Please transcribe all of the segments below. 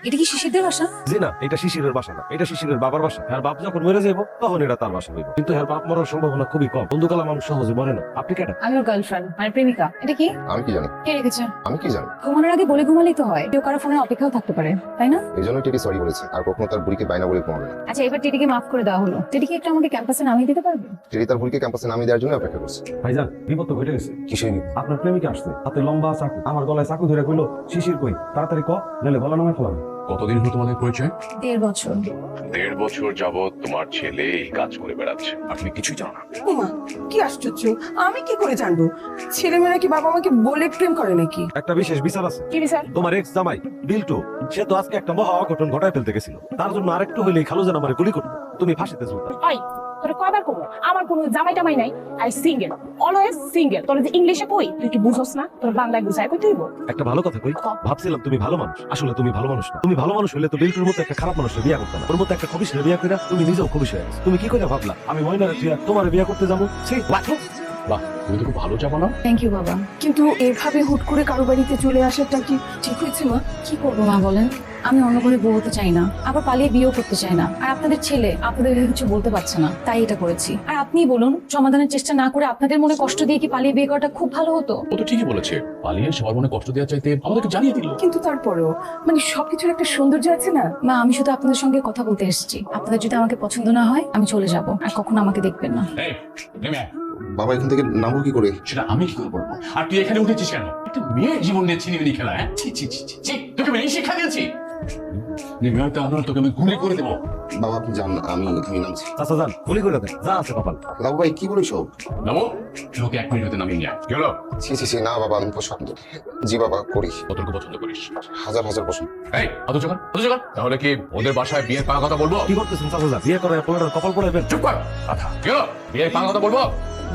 এটা কি শিশিরদের বাসা? জি না, এটা শিশিরের বাসা না, এটা শিশিরের বাবার বাসা। আর বাপ যখন মরে যাবো তখন এটা তার বাসা হইব, কিন্তু এর বাপ মরার সম্ভাবনা খুবই কম। বন্ধুকালা মানুষ সহজে মরে না। আপনি কেন? আমি ওর গার্লফ্রেন্ড, মানে প্রেমিকা। এটা কি? আমি কি জানি? কে রেখেছে? আমি কি জানি? ঘুমানোর আগে বলে ঘুমালেই তো হয়। কেউ কারো ফোনের অপেক্ষাও থাকতে পারে, তাই না? এই জন্য টেডি সরি বলেছে, আর কখনো তার বুড়িকে বাইনা বলে ঘুমাবে না। আচ্ছা, এবার টেডিকে মাফ করে দেওয়া হলো। টেডি কি একটু আমাকে ক্যাম্পাসে নামিয়ে দিতে পারবে? টেডি তার বুড়িকে ক্যাম্পাসে নামিয়ে দেওয়ার জন্য অপেক্ষা করছে। ভাইজান, বিপদ তো ঘটে গেছে। কিসের নিয়ে? আপনার প্রেমিকা আসছে, হাতে লম্বা চাকু, আমার গলায় চাকু ধরে কইলো, শিশির কই, তাড়াতাড়ি ক, নাহলে গলা নামায় ফেলাম। কতদিন হলো তোমাদের পরিচয়? 1.5 বছর। 1.5 বছর যাবত তোমার ছেলে এই কাজ করে বেড়াচ্ছে, আপনি কিছুই জানো না। ওমা, কি আশ্চর্য! আমি কি করে জানবো? ছেলেমেয়েরা কি বাবা মাকে বলে প্রেম করে নাকি? একটা বিশেষ বিচার আছে। কি বিচার? তোমার এক্স জামাই বিল্টু, সে তো আজকে একটা মহা অঘটন ঘটায় ফেলতে গেছিল। তার জন্য আরেকটু হইলেই খালু যেন আমার গুলি করতো। তুমি ফাঁসিতে ঝুলতা। ওই তোরে কয়বার করবো? আমার কোনো জামাই টামাই নাই, আই সিঙ্গেল, অলওয়েজ সিঙ্গেল। তোর যে ইংলিশে কই, তুই কি বুঝোস না? তোর বাংলায় বুঝায় কই তুইব? একটা ভালো কথা কই, ভাবছিলাম তুমি ভালো মানুষ, আসলে তুমি ভালো মানুষ না। তুমি ভালো মানুষ হইলে তো বিল্টুর মতো একটা খারাপ মানুষের বিয়ে করতে না। ওর মতো একটা খবিশের বিয়ে করে তুমি নিজেও খবিশ হয়ে গেছো। তুমি কি করে ভাবলা আমি ময়নারে তুই তোমার বিয়ে করতে যাবো? সেই বাহ, তুমি তো খুব ভালো যাবো না। থ্যাংক ইউ বাবা। কিন্তু এভাবে হুট করে কারো বাড়িতে চলে আসাটা কি ঠিক হয়েছে মা? কি করবো মা বলেন? আমি অন্য করে বউ হতে চাই না, আবার পালিয়ে বিয়েও করতে চাই না। আর আপনাদের ছেলে আপনাদের কিছু বলতে পারছে না, তাই এটা করেছি। আর আপনিই বলুন, সমাধানের চেষ্টা না করে আপনাদের মনে কষ্ট দিয়ে কি পালিয়ে বিয়ে করাটা খুব ভালো হতো? ও তো ঠিকই বলেছে, পালিয়ে সবার মনে কষ্ট দেওয়ার চাইতে আমাদেরকে জানিয়ে দিল। কিন্তু তারপরেও মানে সবকিছুর একটা সৌন্দর্য আছে না? মা, আমি শুধু আপনাদের সঙ্গে কথা বলতে এসেছি। আপনাদের যদি আমাকে পছন্দ না হয় আমি চলে যাব, আর কখনো আমাকে দেখবেন না। এই, নেমে আয়। বাবা এখান থেকে নামবো কি করে? সেটা আমি কি করে বলবো? আর তুই এখানে উঠেছিস কেন? একটা মেয়ের জীবন নিয়ে ছিনিমিনি খেলা, হ্যাঁ? ছি ছি ছি ছি, ছি, তোকে আমি এই শিক্ষা দিয়েছি? নেমে আয়, তা না তোকে আমি গুলি করে দেবো। বাবা আপনি জান, আমি নামছি। চাচা যান, গুলি করে দেন, যা আছে কপাল। বাবু ভাই কি বলিস? নামো, তুই ওকে 1 মিনিট হতে নামিয়ে নিয়ে আয়। কি হলো? ছি না বাবা, আমি পছন্দ। জি বাবা করি। কতটুকু পছন্দ করিস? হাজার পছন্দ। এই, অত জোগান, অত জোগান। তাহলে কি ওদের বাসায় বিয়ের পাকা কথা বলবো? কি করতেছেন চাচা যান? বিয়ে করে পোলার কপাল পড়াইবেন? চুপ কর, কথা। কি হলো? বিয়ের পাকা কথা বলবো?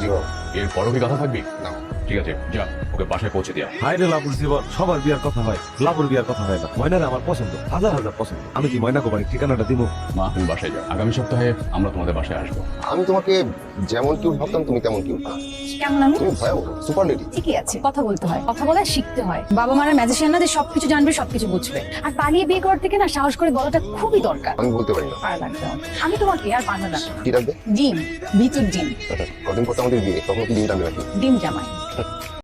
জি বাবা। এর পরও কি কথা থাকবি? না। ঠিক আছে, যা ওকে বাসায় পৌঁছে দিয়া। হায় রে লাবুর জীবন, সবার বিয়ার কথা হয়, লাবুর বিয়ার কথা হয় না। ময়নারে আমার পছন্দ, হাজার পছন্দ। আমি কি ময়না বাড়ির ঠিকানাটা দিব? মা, তুমি বাসায় যাও, আগামী সপ্তাহে আমরা তোমাদের বাসায় আসবো। আমি তোমাকে যেমন কিউট ভাবতাম তুমি তেমন কিউট। কেমন আমি? তুমি ভয়াবহ, সুপার লেডি। ঠিকই আছে, কথা বলতে হয়, কথা বলা শিখতে হয়। বাবা মারা ম্যাজিশিয়ান না যে সবকিছু জানবে, সবকিছু বুঝবে। আর পালিয়ে বিয়ে করার থেকে না সাহস করে বলাটা খুবই দরকার। আমি বলতে পারি না। পারা লাগবে আমার। আমি তোমাকে আর বাংলা ডাকবো না। কি রাখবে? ডিম, ভিতর ডিম, কদিন পর তো আমাদের বিয়ে, তখন কি দিনটা আমি রাখি? ডিম জামাই।